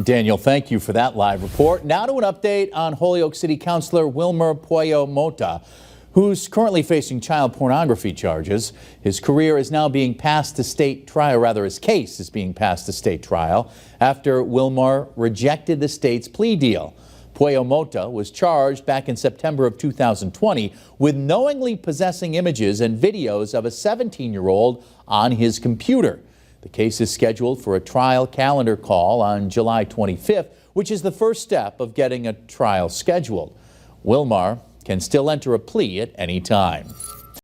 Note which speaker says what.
Speaker 1: Daniel, thank you for that live report. Now to an update on Holyoke City Councilor Wilmer Puello-Mota, who's currently facing child pornography charges. His career is now being passed to state trial, rather his case is being passed to state trial after Wilmer rejected the state's plea deal. Puello-Mota was charged back in September of 2020 with knowingly possessing images and videos of a 17-year-old on his computer. The case is scheduled for a trial calendar call on July 25th, which is the first step of getting a trial scheduled. Wilmer can still enter a plea at any time.